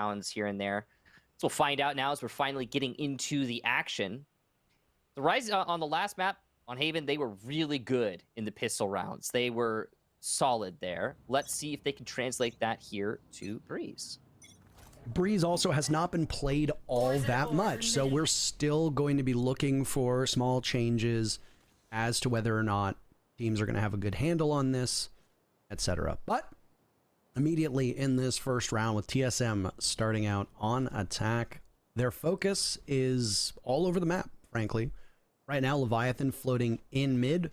rounds here and there. So we'll find out now as we're finally getting into the action. The Rise on the last map on Haven, they were really good in the pistol rounds. They were solid there. Let's see if they can translate that here to Breeze. Breeze also has not been played all that much, so we're still going to be looking for small changes as to whether or not teams are going to have a good handle on this, etc. But immediately in this first round with TSM starting out on attack, their focus is all over the map, frankly. Right now, Leviathan floating in mid,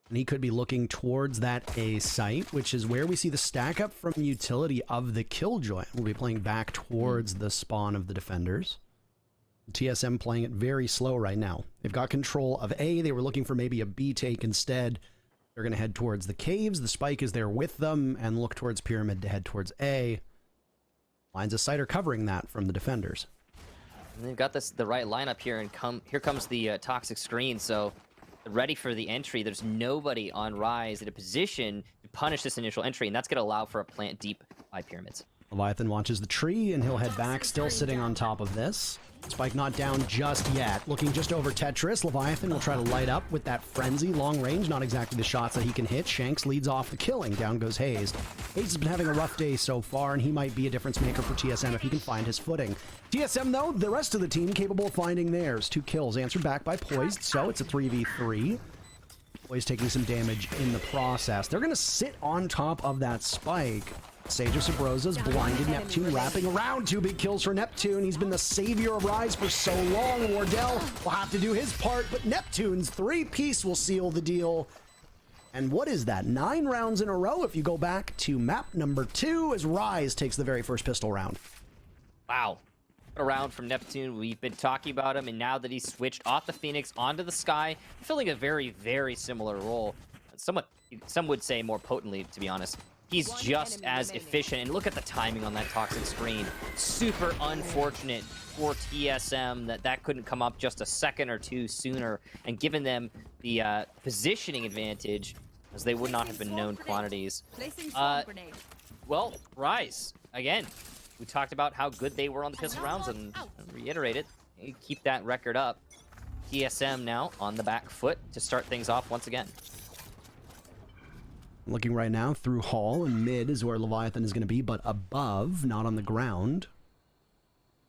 and he could be looking towards that A site, which is where we see the stack up from utility of the Killjoy. We'll be playing back towards the spawn of the defenders. TSM playing it very slow right now. They've got control of A. They were looking for maybe a B take instead. They're going to head towards the caves. The spike is there with them and look towards Pyramid to head towards A. Lines of sight are covering that from the defenders. And they've got the right lineup here, and here comes the toxic screen. So ready for the entry. There's nobody on Rise in a position to punish this initial entry, and that's going to allow for a plant deep by Pyramids. Leviathan launches the tree, and he'll head back, still sitting on top of this. Spike not down just yet. Looking just over Tetris. Leviathan will try to light up with that frenzy. Long range, not exactly the shots that he can hit. Shanks leads off the killing. Down goes Hayes. Hayes has been having a rough day so far, and he might be a difference maker for TSM if he can find his footing. TSM, though, the rest of the team capable of finding theirs. 2 kills answered back by Poised, so it's a 3v3. Poised taking some damage in the process. They're going to sit on top of that spike. Sage of Sabrosa's blinded Neptune, wrapping around. 2 big kills for Neptune. He's been the savior of Rise for so long. Wardell will have to do his part, but Neptune's 3-piece will seal the deal. And what is that? 9 rounds in a row if you go back to map number 2 as Rise takes the very first pistol round. Wow. What a round from Neptune. We've been talking about him, and now that he's switched off the Phoenix onto the Sky, filling a very, very similar role. Some would say more potently, to be honest. He's just as efficient, and look at the timing on that toxic screen. Super unfortunate for TSM that couldn't come up just a second or two sooner, and given them the positioning advantage, as they would not have been known quantities. Well, Rise, again, we talked about how good they were on the pistol rounds, and reiterate it, they keep that record up. TSM now on the back foot to start things off once again. Looking right now through Hall, and mid is where Leviathan is going to be, but above, not on the ground.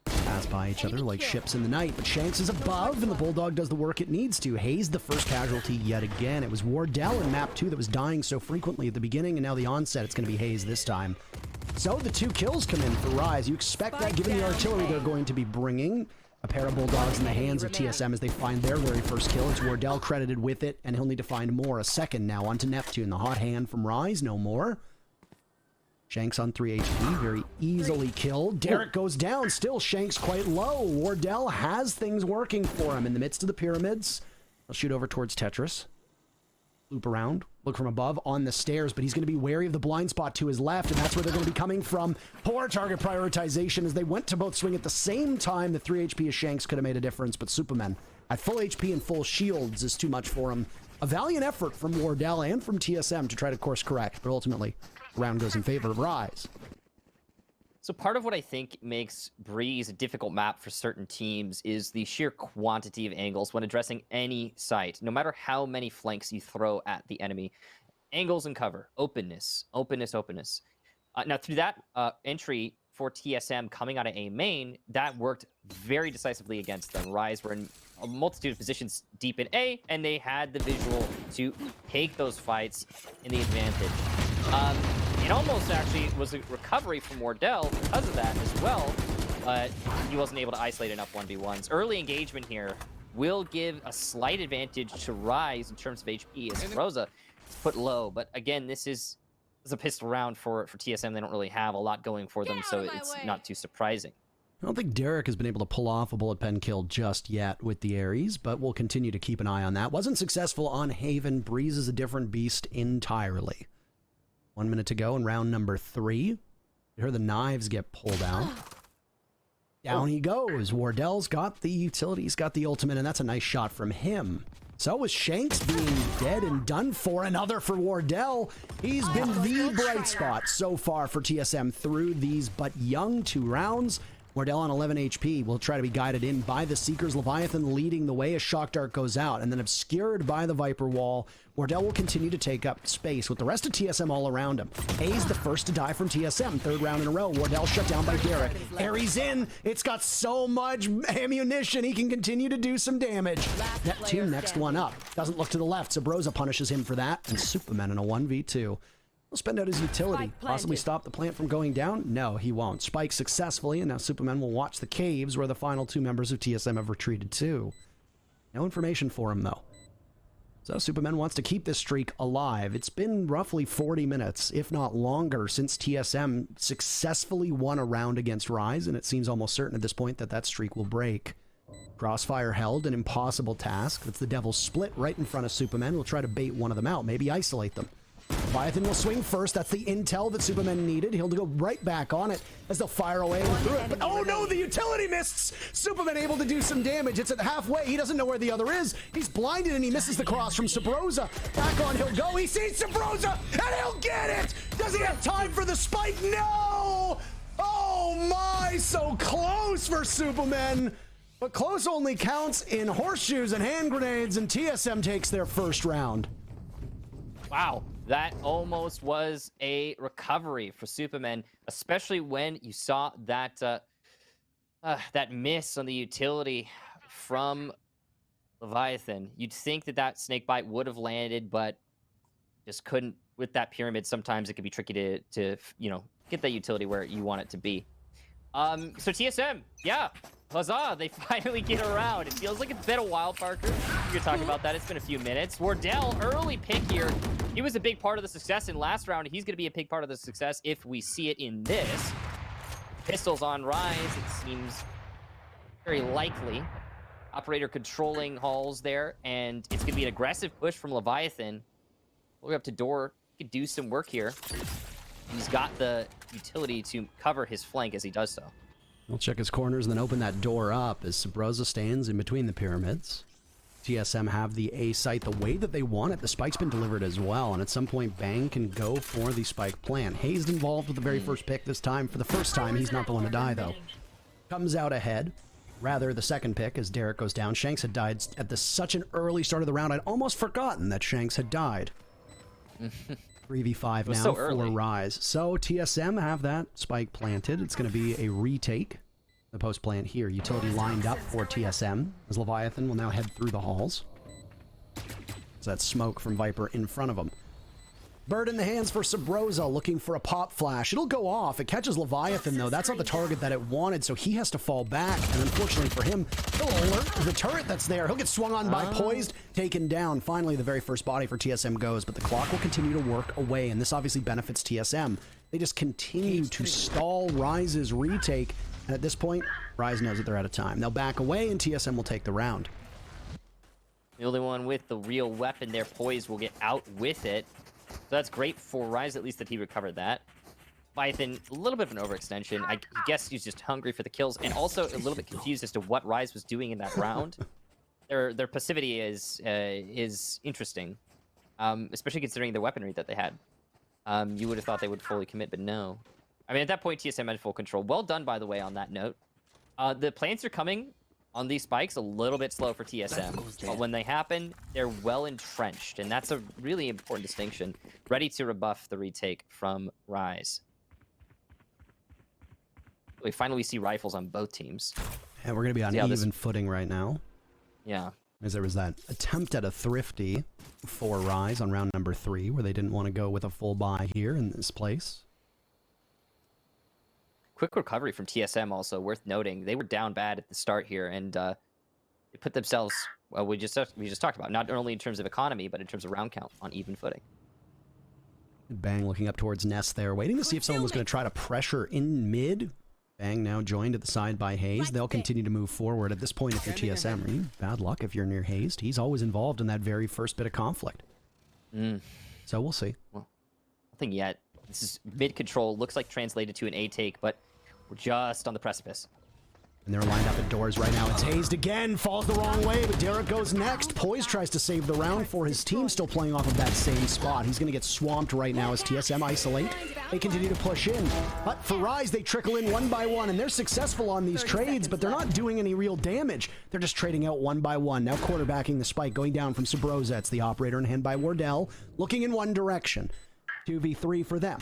Pass by each other like ships in the night, but Shanks is above, and the Bulldog does the work it needs to. Hayes the first casualty yet again. It was Wardell in map 2 that was dying so frequently at the beginning, and now the onset, it's going to be Hayes this time. So the 2 kills come in for Rise. You expect that given the artillery they're going to be bringing. A pair of Bulldogs in the hands of TSM as they find their very first kill. It's Wardell credited with it, and he'll need to find more. A second now onto Neptune. The hot hand from Rise, no more. Shanks on 3 HP, very easily killed. Derek goes down, still Shanks quite low. Wardell has things working for him in the midst of the pyramids. He'll shoot over towards Tetris. Loop around, look from above on the stairs, but he's going to be wary of the blind spot to his left, and that's where they're going to be coming from. Poor target prioritization as they went to both swing at the same time. The 3 HP of Shanks could have made a difference, but Superman at full HP and full shields is too much for him. A valiant effort from Wardell and from TSM to try to course correct, but ultimately, the round goes in favor of Rise. So part of what I think makes Breeze a difficult map for certain teams is the sheer quantity of angles when addressing any site, no matter how many flanks you throw at the enemy. Angles and cover, openness. Now through that entry for TSM coming out of A main, that worked very decisively against them. Rise were in a multitude of positions deep in A, and they had the visual to take those fights in the advantage. It almost actually was a recovery from Wardell because of that as well, but he wasn't able to isolate enough 1v1s. Early engagement here will give a slight advantage to Rise in terms of HP as Rosa is put low, but again, this is a pistol round for TSM. They don't really have a lot going for them, so it's not too surprising. I don't think Derek has been able to pull off a bullet pen kill just yet with the Ares, but we'll continue to keep an eye on that. Wasn't successful on Haven. Breeze is a different beast entirely. 1 minute to go in round number 3. You heard the knives get pulled out. Down he goes. Wardell's got the utility. He's got the ultimate, and that's a nice shot from him. So with Shanks being dead and done for, another for Wardell. He's been the bright spot so far for TSM through these but young 2 rounds. Wardell on 11 HP will try to be guided in by the Seekers. Leviathan leading the way as Shock Dart goes out, and then obscured by the Viper wall. Wardell will continue to take up space with the rest of TSM all around him. Hayes the first to die from TSM, 3rd round in a row. Wardell shut down by Derek. Aries in. It's got so much ammunition, he can continue to do some damage. Neptune next one up. Doesn't look to the left. Zabroza punishes him for that, and Superman in a 1v2. He'll spend out his utility. Possibly stop the plant from going down? No, he won't. Spike successfully, and now Superman will watch the caves where the final 2 members of TSM have retreated to. No information for him, though. So Superman wants to keep this streak alive. It's been roughly 40 minutes, if not longer, since TSM successfully won a round against Rise, and it seems almost certain at this point that that streak will break. Crossfire held, an impossible task. That's the Devil's Split right in front of Superman. We'll try to bait one of them out, maybe isolate them. Leviathan will swing first. That's the intel that Superman needed. He'll go right back on it as they'll fire away through it. But oh no, the utility missed! Superman able to do some damage. It's at halfway. He doesn't know where the other is. He's blinded and he misses the cross from Sabroza. Back on he'll go. He sees Sabroza and he'll get it! Does he have time for the spike? No! Oh my, so close for Superman. But close only counts in horseshoes and hand grenades, and TSM takes their first round. Wow, that almost was a recovery for Superman, especially when you saw that that miss on the utility from Leviathan. You'd think that that snakebite would have landed, but just couldn't. With that pyramid, sometimes it can be tricky to you know, get that utility where you want it to be. So TSM, yeah, huzzah, they finally get around. It feels like it's been a while, Parker. You could talk about that. It's been a few minutes. Wardell, early pick here. He was a big part of the success in last round. He's going to be a big part of the success if we see it in this. Pistols on Rise, it seems very likely. Operator controlling halls there, and it's going to be an aggressive push from Leviathan. We'll go up to door. He could do some work here. He's got the utility to cover his flank as he does so. We'll check his corners and then open that door up as Sabroza stands in between the pyramids. TSM have the A site the way that they want it. The spike's been delivered as well, and at some point Bang can go for the spike plant. Hayes involved with the very first pick this time. For the first time, he's not the one to die, though. Comes out ahead. Rather, the second pick as Derek goes down. Shanks had died at such an early start of the round, I'd almost forgotten that Shanks had died. 3v5 now so for early. Rise. So TSM have that spike planted. It's going to be a retake. The post plant here. Utility lined up for TSM as Leviathan will now head through the halls. So that's smoke from Viper in front of him. Bird in the hands for Sabroza, looking for a pop flash. It'll go off. It catches Leviathan, though. That's not the target that it wanted, so he has to fall back. And unfortunately for him, he'll alert the turret that's there. He'll get swung on by Poised, taken down. Finally, the very first body for TSM goes, but the clock will continue to work away, and this obviously benefits TSM. They just continue to stall Rise's retake, and at this point, Rise knows that they're out of time. They'll back away, and TSM will take the round. The only one with the real weapon there, Poised, will get out with it. So that's great for Rise, at least that he recovered that. Leviathan, a little bit of an overextension. I guess he's just hungry for the kills, and also a little bit confused as to what Rise was doing in that round. Their passivity is interesting, especially considering the weaponry that they had. You would have thought they would fully commit, but no. I mean, at that point, TSM had full control. Well done, by the way, on that note. The plants are coming on these spikes a little bit slow for TSM, but when they happen, they're well entrenched, and that's a really important distinction. Ready to rebuff the retake from Rise. We finally see rifles on both teams. And we're going to be on even footing right now. Yeah. As there was that attempt at a thrifty for Rise on round number 3, where they didn't want to go with a full buy here in this place. Quick recovery from TSM also worth noting. They were down bad at the start here, and they put themselves, well, we just talked about, not only in terms of economy, but in terms of round count on even footing. Bang looking up towards Nest there, waiting to see if someone was going to try to pressure in mid. Bang now joined at the side by Hayes. They'll continue to move forward. At this point, if you're TSM, bad luck if you're near Hayes. He's always involved in that very first bit of conflict. So we'll see. Well, nothing yet. This is mid control. Looks like translated to an A take, but we're just on the precipice. And they're lined up at doors right now. It's hazed again, falls the wrong way, but Derek goes next. Poise tries to save the round for his team, still playing off of that same spot. He's going to get swamped right now as TSM isolate. They continue to push in. But for Rise, they trickle in one by one, and they're successful on these trades, but they're not doing any real damage. They're just trading out one by one. Now quarterbacking the spike, going down from Sabroza. It's the operator in hand by Wardell, looking in one direction. 2v3 for them.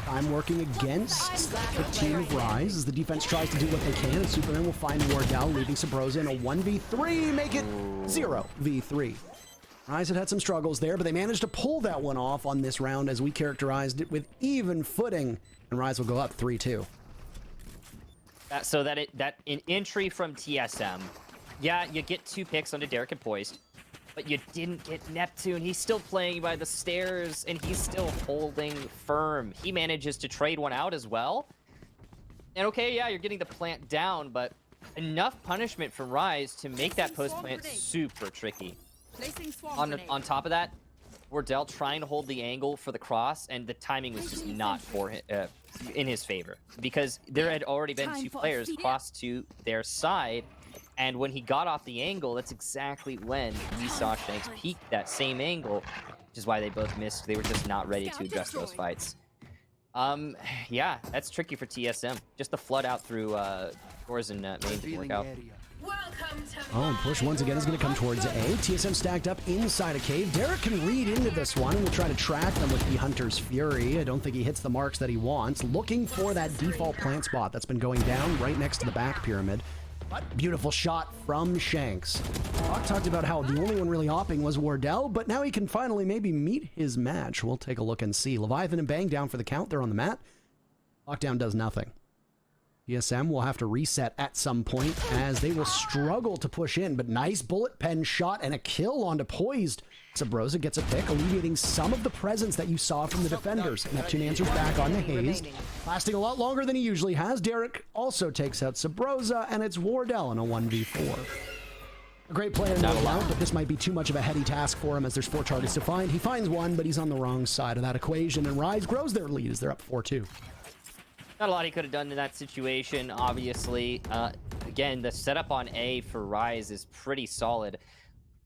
Time working against the team of Rise as the defense tries to do what they can, and Superman will find Wardell, leaving Sabroza in a 1v3, make it 0v3. Rise had some struggles there, but they managed to pull that one off on this round as we characterized it with even footing, and Rise will go up 3-2. So that an entry from TSM, yeah, you get 2 picks onto Derek and Poised, but you didn't get Neptune. He's still playing by the stairs, and he's still holding firm. He manages to trade one out as well. And okay, yeah, you're getting the plant down, but enough punishment from Rise to make that post plant super tricky. On top of that, Wardell trying to hold the angle for the cross, and the timing was just not for him, in his favor, because there had already been 2 players crossed to their side. And when he got off the angle, that's exactly when we saw Shanks peek that same angle, which is why they both missed. They were just not ready to address those fights. Yeah, that's tricky for TSM. Just the flood out through doors and main didn't work out. Oh, and push once again is going to come towards A. TSM stacked up inside a cave. Derek can read into this one and will try to track them with the Hunter's Fury. I don't think he hits the marks that he wants. Looking for that default plant spot that's been going down right next to the back pyramid. Beautiful shot from Shanks. Rock talked about how the only one really hopping was Wardell, but now he can finally maybe meet his match. We'll take a look and see. Leviathan and Bang down for the count. They're on the mat. Lockdown does nothing. TSM will have to reset at some point as they will struggle to push in, but nice bullet pen shot and a kill onto Poised. Sabroza gets a pick, alleviating some of the presence that you saw from the defenders. Neptune answers back on the haze, lasting a lot longer than he usually has. Derek also takes out Sabroza, and it's Wardell in a 1v4. A great player, no doubt, but this might be too much of a heady task for him as there's 4 targets to find. He finds one, but he's on the wrong side of that equation, and Rise grows their lead as they're up 4-2. Not a lot he could have done in that situation, obviously. Again, the setup on A for Rise is pretty solid.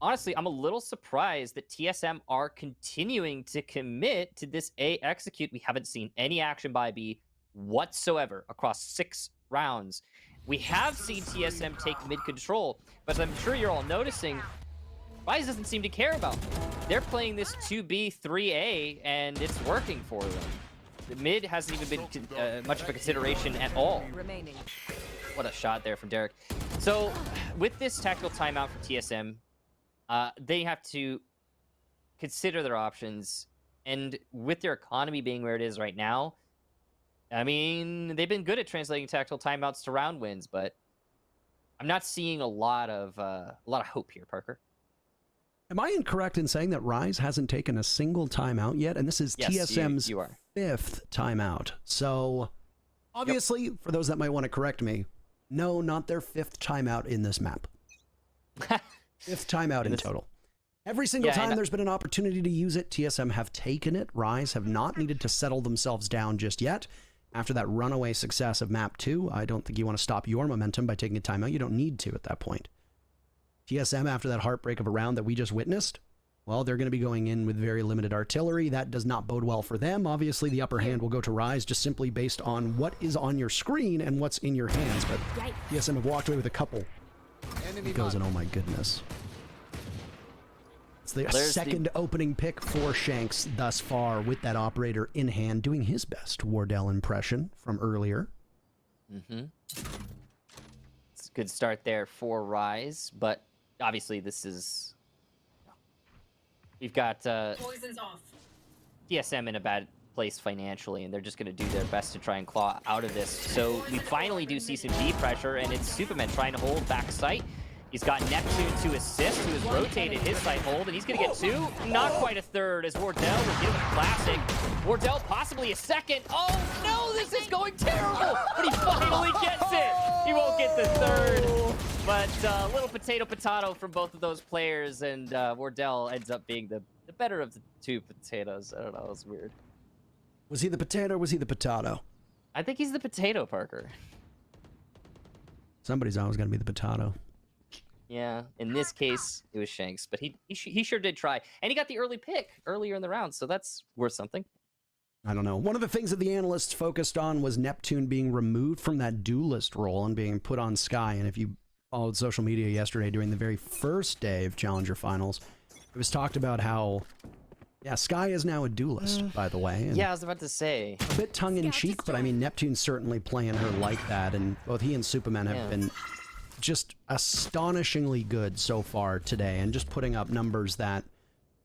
Honestly, I'm a little surprised that TSM are continuing to commit to this A execute. We haven't seen any action by B whatsoever across 6 rounds. We have seen TSM take mid control, but as I'm sure you're all noticing, Rise doesn't seem to care about them. They're playing this 2B, 3A, and it's working for them. The mid hasn't even been much of a consideration at all. What a shot there from Derek. So with this tactical timeout for TSM, they have to consider their options. And with their economy being where it is right now, I mean, they've been good at translating tactical timeouts to round wins, but I'm not seeing a lot of hope here, Parker. Am I incorrect in saying that Rise hasn't taken a single timeout yet? And this is TSM's you are. 5th timeout. So, obviously, for those that might want to correct me, no, not their 5th timeout in this map. 5th timeout in total. Every single time there's been an opportunity to use it, TSM have taken it. Rise have not needed to settle themselves down just yet. After that runaway success of map 2, I don't think you want to stop your momentum by taking a timeout. You don't need to at that point. TSM, after that heartbreak of a round that we just witnessed, well, they're going to be going in with very limited artillery. That does not bode well for them. Obviously, the upper hand will go to Rise just simply based on what is on your screen and what's in your hands. But TSM have walked away with a couple. He goes, and oh my goodness. It's the second opening pick for Shanks thus far with that operator in hand, doing his best Wardell impression from earlier. It's a good start there for Rise, but obviously this is... We've got TSM in a bad place financially, and they're just going to do their best to try and claw out of this. So we finally do see some B pressure, and it's Superman trying to hold back sight. He's got Neptune to assist, who has rotated his sight hold, and he's going to get 2. Not quite a third, as Wardell will get a classic. Wardell possibly a second. Oh no, this is going terrible! But he finally gets it! He won't get the third. But a little potato from both of those players, and Wardell ends up being the better of the 2 potatoes. I don't know, it was weird. Was he the potato or was he the potato? I think he's the potato, Parker. Somebody's always going to be the potato. Yeah, in this case, it was Shanks, but he sure did try. And he got the early pick earlier in the round, so that's worth something. I don't know. One of the things that the analysts focused on was Neptune being removed from that duelist role and being put on Sky. And if you followed social media yesterday during the very first day of Challenger Finals, it was talked about how, yeah, Sky is now a duelist, by the way. Yeah, I was about to say. A bit tongue-in-cheek, but I mean, Neptune's certainly playing her like that, and both he and Superman have been just astonishingly good so far today, and just putting up numbers that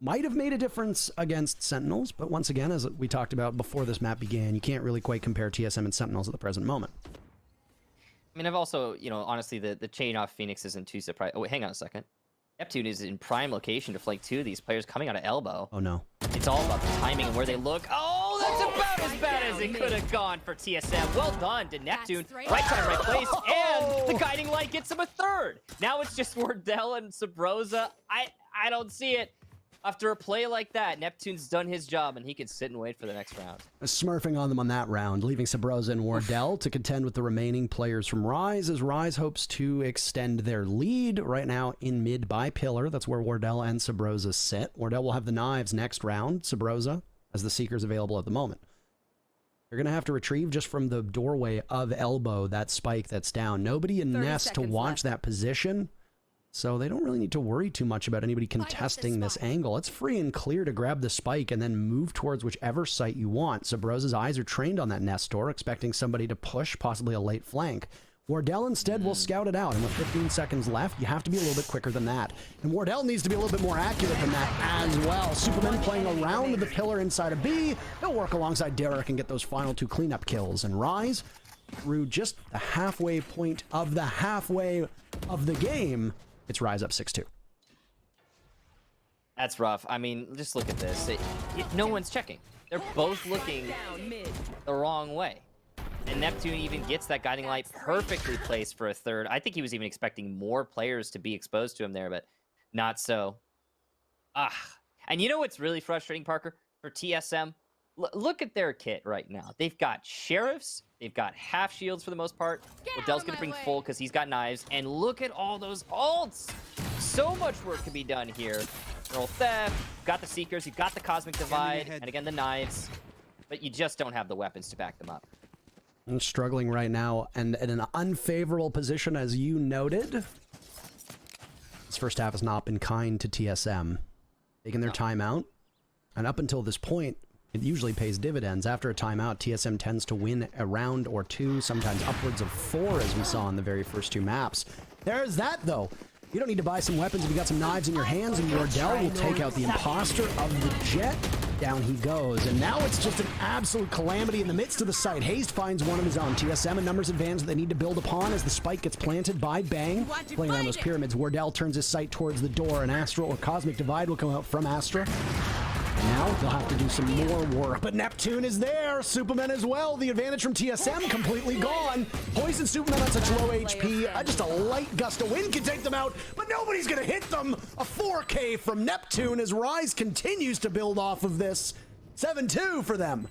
might have made a difference against Sentinels, but once again, as we talked about before this map began, you can't really quite compare TSM and Sentinels at the present moment. I mean, I've also, you know, honestly, the chain off Phoenix isn't too surprised. Oh, wait, hang on a second. Neptune is in prime location to flank two of these players coming out of elbow. Oh, no. It's all about the timing and where they look. Oh, that's about as bad as it could have gone for TSM. Well done to Neptune. Right time, right place. And the guiding light gets him a third. Now it's just Wardell and Sabrosa. I don't see it. After a play like that, Neptune's done his job, and he can sit and wait for the next round. Smurfing on them on that round, leaving Sabrosa and Wardell to contend with the remaining players from Rise, as Rise hopes to extend their lead right now in mid by pillar. That's where Wardell and Sabrosa sit. Wardell will have the knives next round. Sabrosa as the Seekers available at the moment. They're going to have to retrieve just from the doorway of elbow that spike that's down. Nobody in Nest to watch that position. So they don't really need to worry too much about anybody contesting this angle. It's free and clear to grab the spike and then move towards whichever site you want. Sabrosa's eyes are trained on that nest door, expecting somebody to push, possibly a late flank. Wardell instead will scout it out, and with 15 seconds left, you have to be a little bit quicker than that. And Wardell needs to be a little bit more accurate than that as well. Superman playing around the pillar inside of B. He'll work alongside Derek and get those final two cleanup kills. And Rise, through just the halfway point of the halfway of the game, it's Rise up 6-2. That's rough. I mean, just look at this. No one's checking. They're both looking the wrong way. And Neptune even gets that guiding light perfectly placed for a third. I think he was even expecting more players to be exposed to him there, but not so. And you know what's really frustrating, Parker, for TSM? Look at their kit right now. They've got Sheriffs. They've got half shields for the most part. Waddell's going to bring full because he's got knives. And look at all those ults. So much work can be done here. Roll Theft. You've got the Seekers. You've got the Cosmic Divide. And again, the knives. But you just don't have the weapons to back them up. I'm struggling right now and in an unfavorable position, as you noted. This first half has not been kind to TSM. Taking their timeout. And up until this point, it usually pays dividends. After a timeout, TSM tends to win a round or two, sometimes upwards of 4, as we saw in the very first two maps. There's that, though. You don't need to buy some weapons if you got some knives in your hands, and Wardell will take out the imposter of the Jet. Down he goes, and now it's just an absolute calamity in the midst of the site. Haste finds one of his own. TSM a numbers advantage that they need to build upon as the spike gets planted by Bang. Playing around those pyramids, Wardell turns his sight towards the door, and Astra or Cosmic Divide will come out from Astra. Now they'll have to do some more work, but Neptune is there. Superman as well. The advantage from TSM completely gone. Poison Superman on such low HP. Just a light gust of wind can take them out, but nobody's going to hit them. A 4K from Neptune as Rise continues to build off of this. 7-2 for them.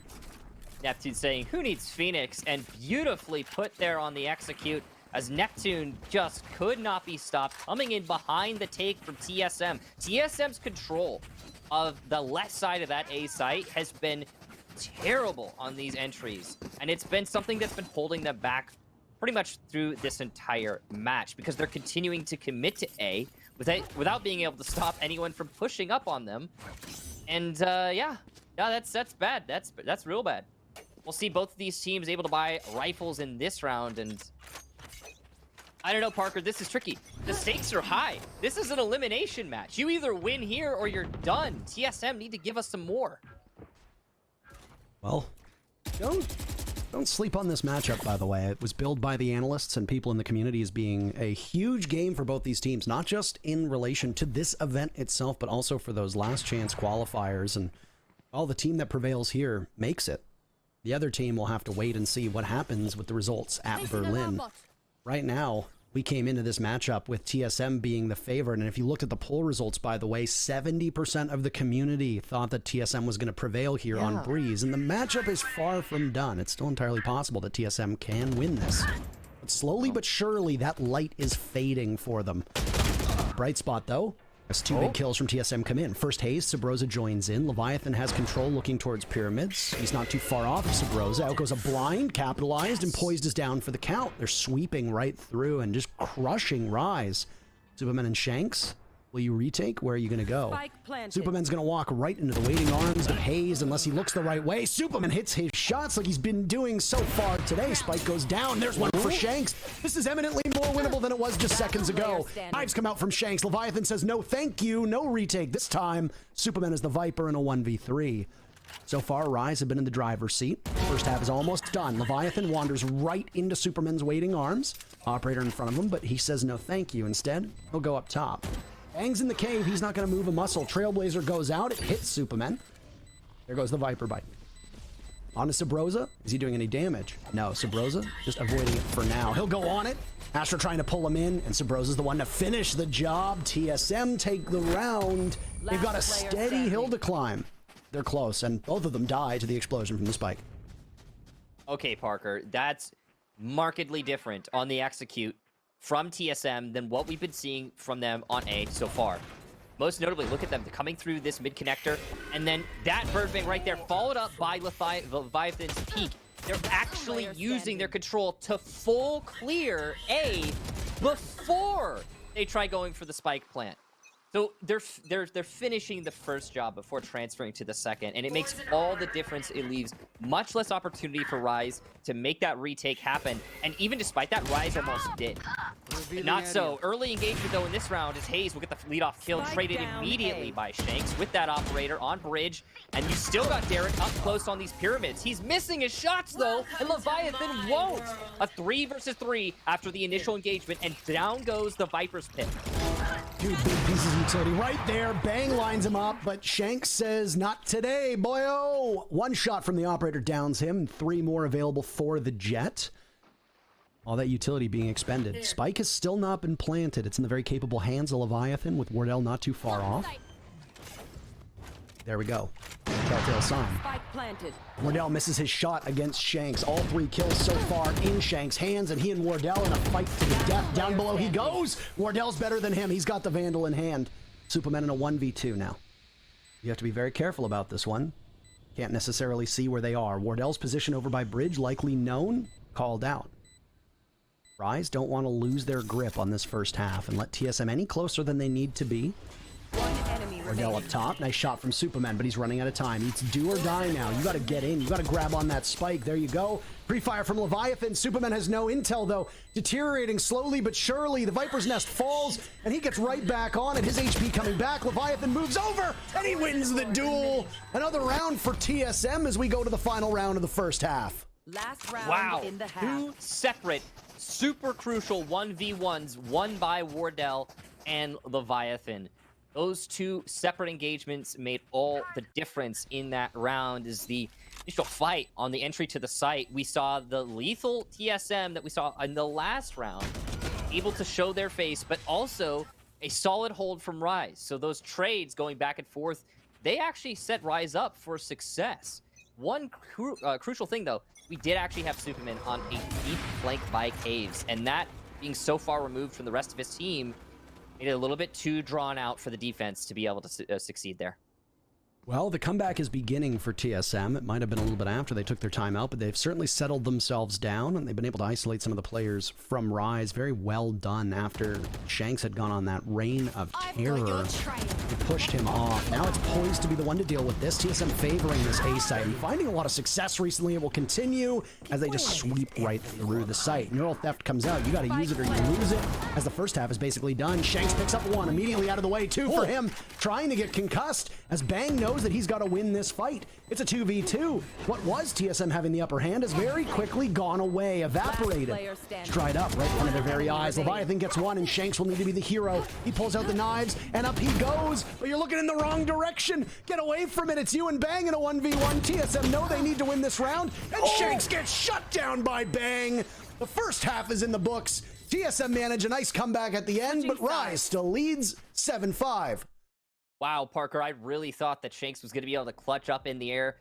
Neptune saying, who needs Phoenix? And beautifully put there on the execute, as Neptune just could not be stopped, coming in behind the take from TSM. TSM's control of the left side of that A site has been terrible on these entries, and it's been something that's been holding them back pretty much through this entire match, because they're continuing to commit to A without being able to stop anyone from pushing up on them. And yeah, that's bad. That's real bad. We'll see both of these teams able to buy rifles in this round, and I don't know, Parker, this is tricky. The stakes are high. This is an elimination match. You either win here or you're done. TSM need to give us some more. Well, don't sleep on this matchup, by the way. It was billed by the analysts and people in the community as being a huge game for both these teams, not just in relation to this event itself, but also for those last chance qualifiers. And all the team that prevails here makes it. The other team will have to wait and see what happens with the results at Berlin. Right now, we came into this matchup with TSM being the favorite, and if you looked at the poll results, by the way, 70% of the community thought that TSM was going to prevail here on Breeze, and the matchup is far from done. It's still entirely possible that TSM can win this. But Slowly but surely, that light is fading for them. Bright spot, though. As two big kills from TSM come in. First haze, Sabrosa joins in. Leviathan has control looking towards pyramids. He's not too far off of Sabrosa. Out goes a blind, capitalized, and poised is down for the count. They're sweeping right through and just crushing Rise. Superman and Shanks, will you retake? Where are you going to go? Superman's going to walk right into the waiting arms of Haze unless he looks the right way. Superman hits his shots like he's been doing so far today. Spike goes down. There's one for Shanks. This is eminently more winnable than it was just seconds ago. Knives come out from Shanks. Leviathan says, no thank you, no retake. This time, Superman is the Viper in a 1v3. So far, Rise have been in the driver's seat. First half is almost done. Leviathan wanders right into Superman's waiting arms. Operator in front of him, but he says no thank you. Instead, he'll go up top. Bang's in the cave. He's not going to move a muscle. Trailblazer goes out. It hits Superman. There goes the Viper bite. On to Sabrosa. Is he doing any damage? No, Sabrosa just avoiding it for now. He'll go on it. Astra trying to pull him in, and Sabrosa's the one to finish the job. TSM take the round. They've got a steady hill to climb. They're close, and both of them die to the explosion from the spike. Okay, Parker, that's markedly different on the execute from TSM than what we've been seeing from them on A so far. Most notably, look at them coming through this mid connector, and then that birdbang right there, followed up by Leviathan's peak. They're actually using their control to full clear A before they try going for the spike plant. So they're finishing the first job before transferring to the second, and it makes all the difference. It leaves much less opportunity for Rise to make that retake happen, and even despite that, Rise almost did. Not so. Early engagement, though, in this round is Haze will get the lead-off kill, traded immediately by Shanks with that operator on bridge, and you still got Derek up close on these pyramids. He's missing his shots, though, and Leviathan won't. A 3 versus 3 after the initial engagement, and down goes the Viper's pit. Two big pieces of utility right there. Bang lines him up, but Shanks says, not today, boyo. One shot from the operator downs him. 3 more available for the Jet. All that utility being expended. Spike has still not been planted. It's in the very capable hands of Leviathan with Wardell not too far off. There we go. Telltale sign. Wardell misses his shot against Shanks. All 3 kills so far in Shanks' hands, and he and Wardell in a fight to the death. Down below he goes. Wardell's better than him. He's got the Vandal in hand. Superman in a 1v2 now. You have to be very careful about this one. Can't necessarily see where they are. Wardell's position over by bridge, likely known, called out. Rise don't want to lose their grip on this first half and let TSM any closer than they need to be. Wardell up top. Nice shot from Superman, but he's running out of time. It's do or die now. You got to get in. You got to grab on that spike. There you go. Pre-fire from Leviathan. Superman has no intel, though. Deteriorating slowly but surely. The Viper's Nest falls, and he gets right back on it. His HP coming back. Leviathan moves over, and he wins the duel. Another round for TSM as we go to the final round of the first half. Last round in the half. 2 separate, super crucial 1v1s won by Wardell and Leviathan. Those 2 separate engagements made all the difference in that round. Is the initial fight on the entry to the site. We saw the lethal TSM that we saw in the last round able to show their face, but also a solid hold from Rise. So those trades going back and forth, they actually set Rise up for success. One crucial thing, though, we did actually have Superman on a deep flank by Caves, and that being so far removed from the rest of his team made it a little bit too drawn out for the defense to be able to succeed there. Well, the comeback is beginning for TSM. It might have been a little bit after they took their time out, but they've certainly settled themselves down, and they've been able to isolate some of the players from Rise. Very well done after Shanks had gone on that reign of terror. They pushed him off. Now it's poised to be the one to deal with this. TSM favoring this A site and finding a lot of success recently. It will continue as they just sweep right through the site. Neural Theft comes out. You got to use it or you lose it, as the first half is basically done. Shanks picks up 1 immediately out of the way. 2 for him, trying to get concussed as Bang knows that he's got to win this fight. It's a 2v2. What was TSM having the upper hand has very quickly gone away, evaporated. Dried up right in front of their very eyes. Leviathan gets 1, and Shanks will need to be the hero. He pulls out the knives, and up he goes, but you're looking in the wrong direction. Get away from it. It's you and Bang in a 1v1. TSM know they need to win this round, and Shanks gets shut down by Bang. The first half is in the books. TSM manage a nice comeback at the end, but Rise still leads 7-5. Wow, Parker, I really thought that Shanks was going to be able to clutch up in the air.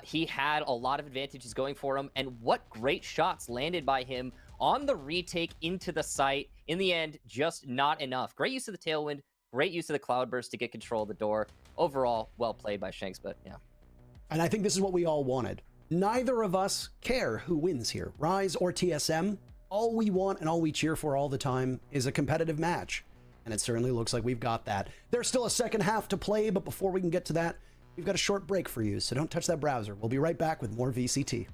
He had a lot of advantages going for him, and what great shots landed by him on the retake into the site. In the end, just not enough. Great use of the Tailwind, great use of the Cloudburst to get control of the door. Overall, well played by Shanks, but yeah. And I think this is what we all wanted. Neither of us care who wins here, Rise or TSM. All we want and all we cheer for all the time is a competitive match. And it certainly looks like we've got that. There's still a second half to play, but before we can get to that, we've got a short break for you, so don't touch that browser. We'll be right back with more VCT.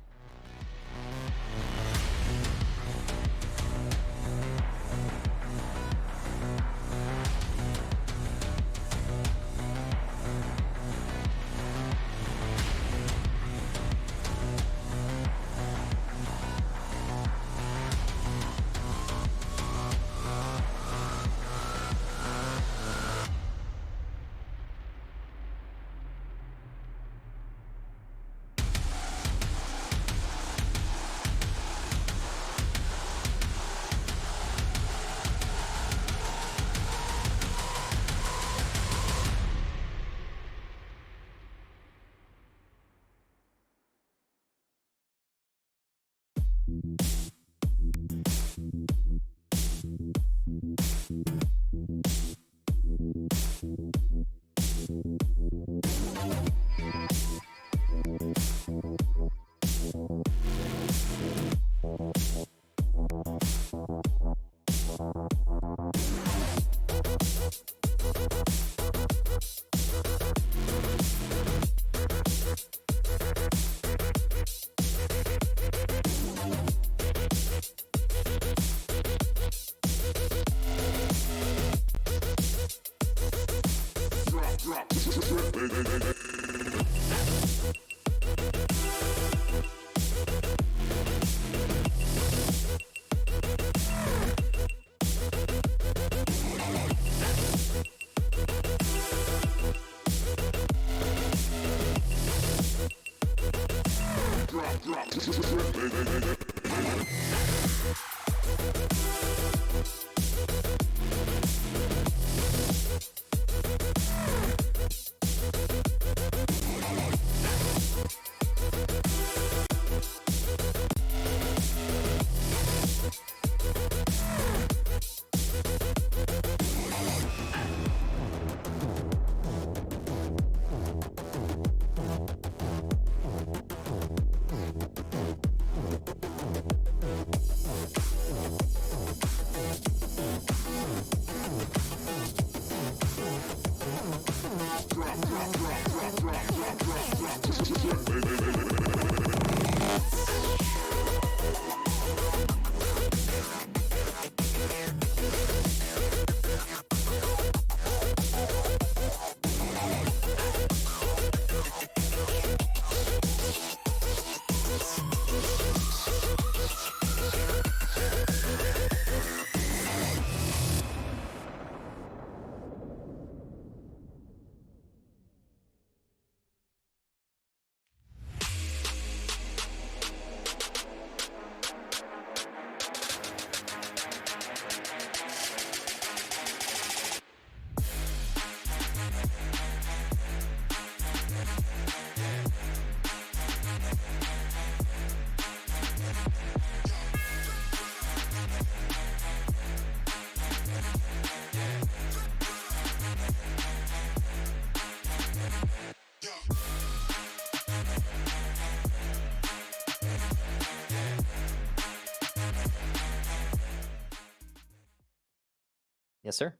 Yes, sir.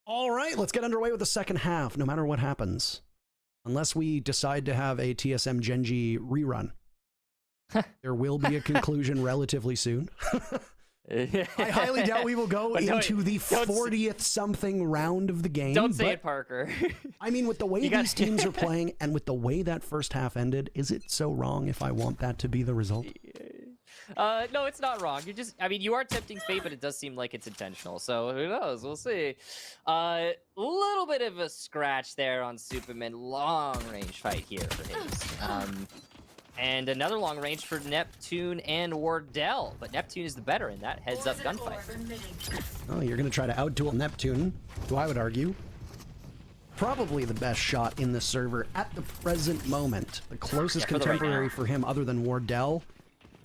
All right, let's get underway with the second half, no matter what happens. Unless we decide to have a TSM Genji rerun. There will be a conclusion relatively soon. I highly doubt we will go into the 40th something round of the game. Don't say it, Parker. I mean, with the way these teams are playing and with the way that first half ended, is it so wrong if I want that to be the result? No, it's not wrong. You just, I mean, you are tempting fate, but it does seem like it's intentional. So who knows? We'll see. Little bit of a scratch there on Superman. Long range fight here for his. And another long range for Neptune and Wardell. But Neptune is the better in that heads-up gunfight. Oh, you're going to try to outduel Neptune, who I would argue probably the best shot in the server at the present moment. The closest contemporary for him other than Wardell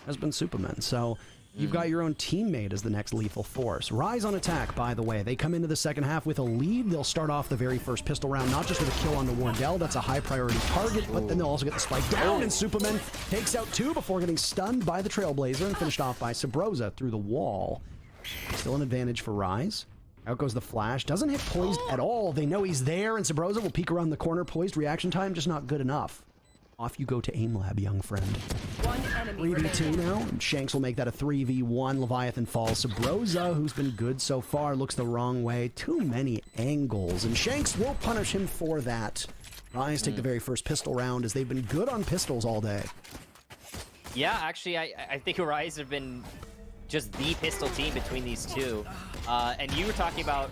has been Superman. So You've got your own teammate as the next lethal force. Rise on attack, by the way. They come into the second half with a lead. They'll start off the very first pistol round, not just with a kill on the Wardell. That's a high priority target, but then they'll also get the spike down, and Superman takes out 2 before getting stunned by the Trailblazer and finished off by Sabrosa through the wall. Still an advantage for Rise. Out goes the flash. Doesn't hit Poised at all. They know he's there, and Sabrosa will peek around the corner. Poised reaction time, just not good enough. Off you go to aim lab, young friend. 3v2 now, and Shanks will make that a 3v1. Leviathan falls. Sabrosa, who's been good so far, looks the wrong way. Too many angles, and Shanks will punish him for that. Rise take the very first pistol round, as they've been good on pistols all day. Yeah, actually, I think Rise have been just the pistol team between these two. And you were talking about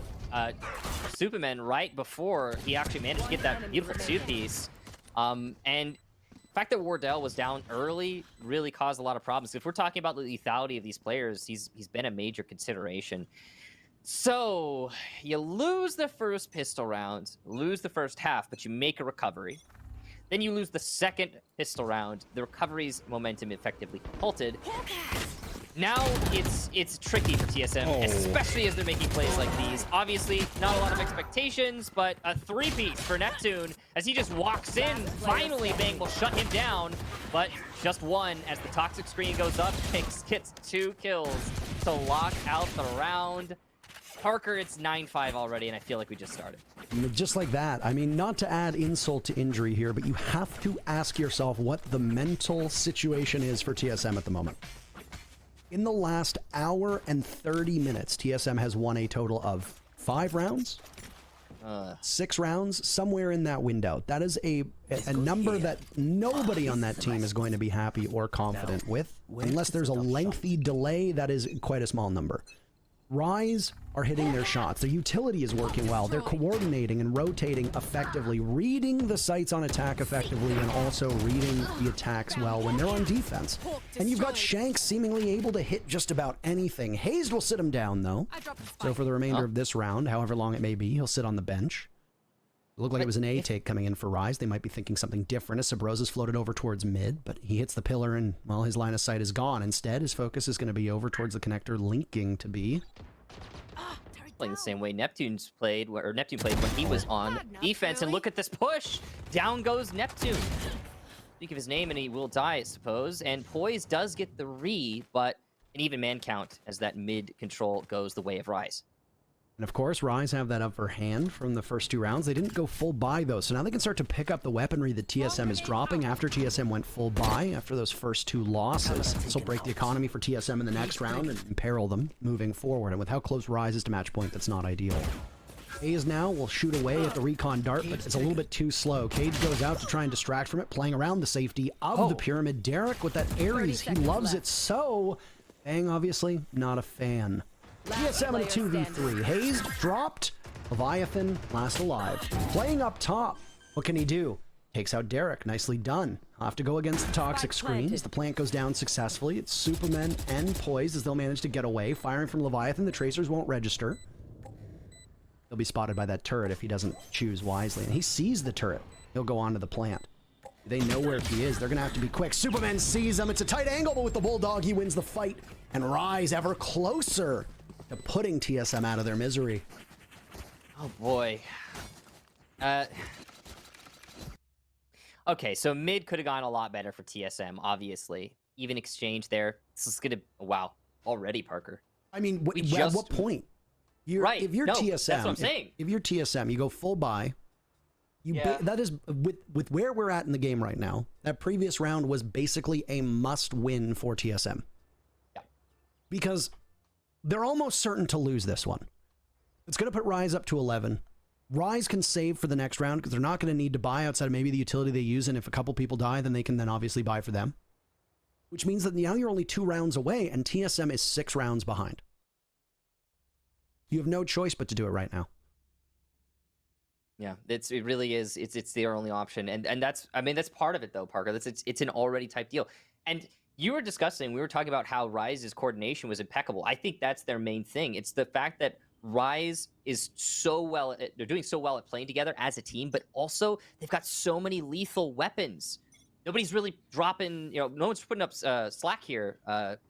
Superman right before he actually managed to get that beautiful 2-piece. And the fact that Wardell was down early really caused a lot of problems. If we're talking about the lethality of these players, he's been a major consideration. So you lose the first pistol round, lose the first half, but you make a recovery. Then you lose the second pistol round. The recovery's momentum effectively halted. Now it's tricky for TSM, especially as they're making plays like these. Obviously, not a lot of expectations, but a 3-piece for Neptune as he just walks in. Finally, Bang will shut him down, but just one as the toxic screen goes up. Banks gets 2 kills to lock out the round. Parker, it's 9-5 already, and I feel like we just started. Just like that. I mean, not to add insult to injury here, but you have to ask yourself what the mental situation is for TSM at the moment. In the last hour and 30 minutes, TSM has won a total of 5 rounds, 6 rounds, somewhere in that window. That is a number that nobody on that team is going to be happy or confident with. Unless there's a lengthy delay, that is quite a small number. Rise are hitting their shots. Their utility is working well. They're coordinating and rotating effectively, reading the sights on attack effectively, and also reading the attacks well when they're on defense. And you've got Shanks seemingly able to hit just about anything. Hazed will sit him down, though. So for the remainder of this round, however long it may be, he'll sit on the bench. It looked like it was an A take coming in for Rise. They might be thinking something different as Sabrosa's floated over towards mid, but he hits the pillar and, well, his line of sight is gone. Instead, his focus is going to be over towards the connector, linking to B. Playing the same way Neptune played when he was on defense. And look at this push! Down goes Neptune. Speak of his name and he will die, I suppose. And Poise does get the re, but an even man count as that mid control goes the way of Rise. And of course, Rise have that upper hand from the first 2 rounds. They didn't go full buy, though, so now they can start to pick up the weaponry that TSM is dropping after TSM went full buy after those first 2 losses. This will break the economy for TSM in the next round and imperil them moving forward. And with how close Rise is to match point, that's not ideal. Hayes now will shoot away at the recon dart, but it's a little bit too slow. Cage goes out to try and distract from it, playing around the safety of the pyramid. Derek with that Ares, he loves it so. Bang, obviously, not a fan. TSM in a 2v3. Hazed, dropped. Leviathan, last alive. Playing up top. What can he do? Takes out Derek. Nicely done. I'll have to go against the toxic screens. The plant goes down successfully. It's Superman and Poise as they'll manage to get away. Firing from Leviathan. The tracers won't register. He'll be spotted by that turret if he doesn't choose wisely. And he sees the turret. He'll go onto the plant. They know where he is. They're going to have to be quick. Superman sees him. It's a tight angle, but with the Bulldog, he wins the fight. And Rise ever closer to putting TSM out of their misery. Oh boy. Okay, so mid could have gone a lot better for TSM, obviously. Even exchange there. This is gonna... Wow. Already, Parker. I mean, at what point? Right. If you're no, TSM... that's what I'm saying. If you're TSM, you go full buy. That is, with where we're at in the game right now, that previous round was basically a must-win for TSM. Yeah. Because they're almost certain to lose this one. It's going to put Rise up to 11. Rise can save for the next round because they're not going to need to buy outside of maybe the utility they use, and if a couple people die, then they can then obviously buy for them. Which means that now you're only 2 rounds away, and TSM is 6 rounds behind. You have no choice but to do it right now. Yeah, it really is. It's their only option, and that's, I mean, that's part of it though, Parker. It's an already type deal. And you were discussing, we were talking about how Rise's coordination was impeccable. I think that's their main thing. It's the fact that Rise is so well, they're doing so well at playing together as a team, but also they've got so many lethal weapons. nobody's really dropping, no one's putting up slack here,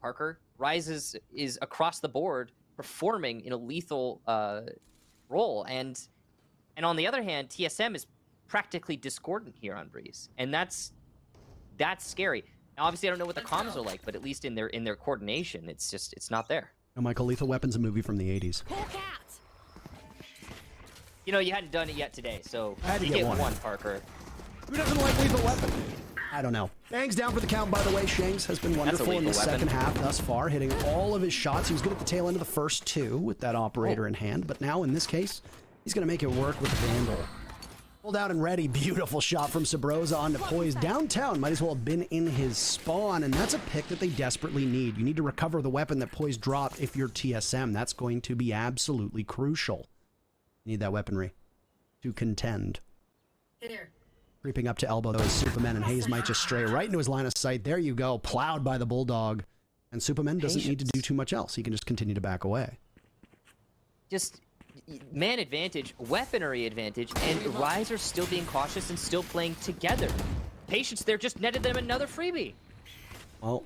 Parker. Rise is across the board performing in a lethal role, and on the other hand, TSM is practically discordant here on Breeze, and that's scary. Now, obviously, I don't know what the comms are like, but at least in their coordination, it's not there. Now, Michael, Lethal Weapon's a movie from the 80s. You hadn't done it yet today, so I had to you get get one. Parker. Who doesn't like Lethal Weapon? I don't know. Bangs down for the count, by the way. Shanks has been wonderful in the second half thus far, hitting all of his shots. He was good at the tail end of the first two with that operator in hand, but now in this case, he's going to make it work with the Vandal. Pulled out and ready. Beautiful shot from Sabrosa onto Poise. Downtown might as well have been in his spawn, and that's a pick that they desperately need. You need to recover the weapon that Poise dropped if you're TSM. That's going to be absolutely crucial. You need that weaponry to contend. Here. Creeping up to elbow, though, is Superman, and Hayes might just stray right into his line of sight. There you go. Plowed by the Bulldog. And Superman doesn't need to do too much else. He can just continue to back away. Just man advantage, weaponry advantage, and Rise are still being cautious and still playing together. Patience there just netted them another freebie. Well,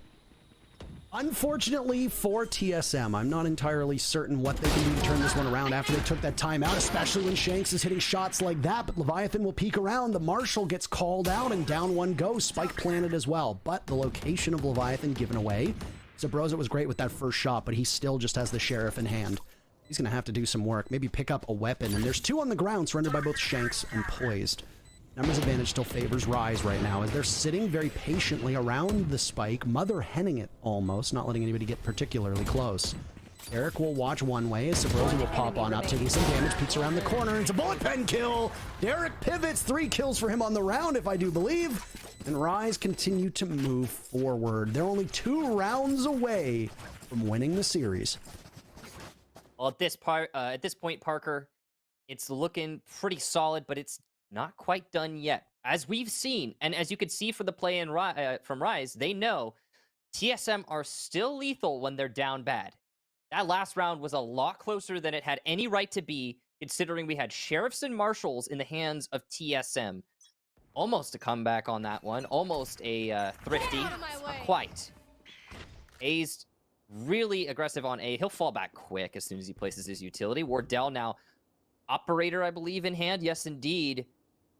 unfortunately for TSM, I'm not entirely certain what they can do to turn this one around after they took that timeout, especially when Shanks is hitting shots like that. But Leviathan will peek around. The Marshal gets called out, and down one goes. Spike planted as well, but the location of Leviathan given away. Zabroza was great with that first shot, but he still just has the Sheriff in hand. He's going to have to do some work, maybe pick up a weapon, and there's two on the ground surrendered by both Shanks and Poised. Numbers advantage still favors Rise right now, as they're sitting very patiently around the spike, mother henning it almost, not letting anybody get particularly close. Eric will watch one way as Sabrosa will pop on up, taking some damage, peeks around the corner, it's a bullet pen kill! Derek pivots, 3 kills for him on the round, if I do believe, and Rise continue to move forward. They're only 2 rounds away from winning the series. Well, at this point, Parker, it's looking pretty solid, but it's not quite done yet. As we've seen, and as you can see for the play from Rise, they know TSM are still lethal when they're down bad. That last round was a lot closer than it had any right to be, considering we had Sheriffs and Marshals in the hands of TSM. Almost a comeback on that one. Almost a thrifty. Not quite. A's really aggressive on A. He'll fall back quick as soon as he places his utility. Wardell now operator, I believe, in hand. Yes, indeed.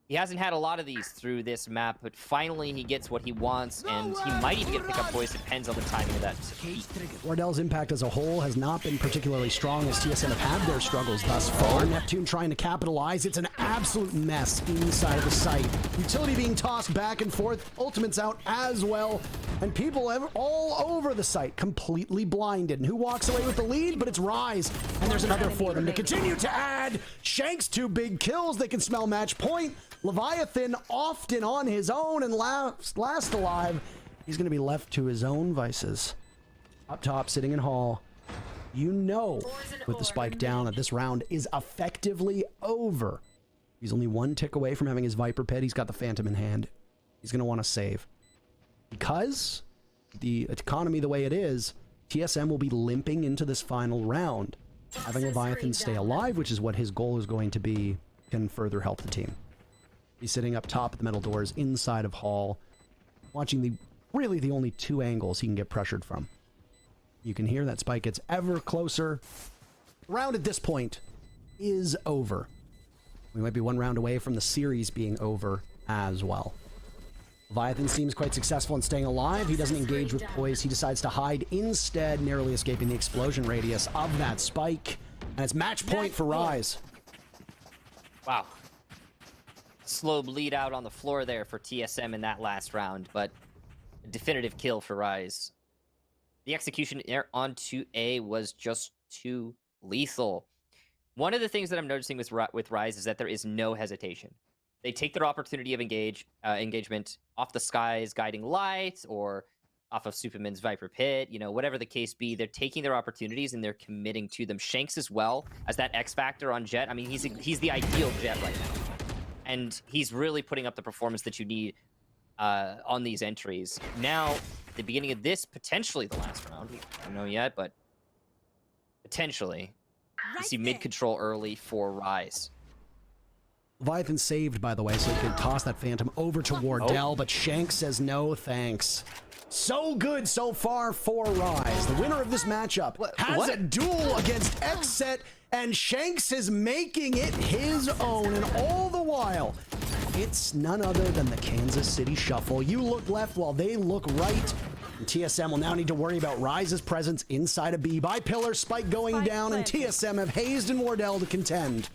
He hasn't had a lot of these through this map, but finally he gets what he wants, and he might even get pickup poise. Depends on the timing of that peak. Wardell's impact as a whole has not been particularly strong as TSM have had their struggles thus far. Neptune trying to capitalize. It's an absolute mess inside of the site. Utility being tossed back and forth. Ultimate's out as well. And people all over the site completely blinded. And who walks away with the lead? But it's Rise. And there's another for them to continue to add. Shanks 2 big kills. They can smell match point. Leviathan often on his own and last alive. He's going to be left to his own vices. Up top, sitting in Hall. You know, with the spike down, that this round is effectively over. He's only 1 tick away from having his Viper Pit. He's got the Phantom in hand. He's going to want to save. Because the economy the way it is, TSM will be limping into this final round. Having Leviathan stay alive, which is what his goal is going to be, can further help the team. He's sitting up top at the metal doors inside of Hall, watching really the only 2 angles he can get pressured from. You can hear that spike gets ever closer. The round at this point is over. We might be 1 round away from the series being over as well. Leviathan seems quite successful in staying alive. He doesn't engage with Poise. He decides to hide instead, narrowly escaping the explosion radius of that spike. And it's match point for Rise. Wow. Slow bleed out on the floor there for TSM in that last round, but a definitive kill for Rise. The execution onto A was just too lethal. One of the things that I'm noticing with Rise is that there is no hesitation. They take their opportunity of engagement off the Sky's guiding light or off of Superman's Viper Pit, whatever the case be. They're taking their opportunities and they're committing to them. Shanks as well as that X factor on Jet. I mean, he's the ideal Jet right now. And he's really putting up the performance that you need on these entries. Now, the beginning of this, potentially the last round. We don't know yet, but potentially. You see mid-control early for Rise. Leviathan saved, by the way, so he can toss that Phantom over to Wardell, but Shank says no thanks. So good so far for Rise. The winner of this matchup has a duel against Xset, and Shanks is making it his own, and all the while, it's none other than the Kansas City Shuffle. You look left while they look right. And TSM will now need to worry about Rise's presence inside a B. By pillar, Spike going down, and TSM have Hazed and Wardell to contend.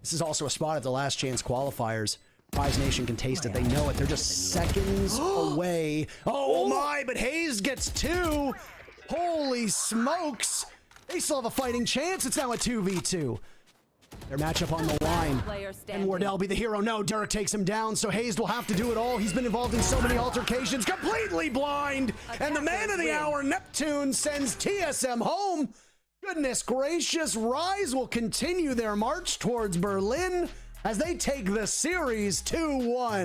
This is also a spot at the last chance qualifiers. Rise Nation can taste it. They know it. They're just seconds away. Oh my, but Hayes gets 2. Holy smokes. They still have a fighting chance. It's now a 2v2. Their matchup on the line. And Wardell be the hero. No, Derek takes him down, so Hayes will have to do it all. He's been involved in so many altercations. Completely blind. And the man of the hour, Neptune, sends TSM home. Goodness gracious. Rise will continue their march towards Berlin as they take the series 2-1.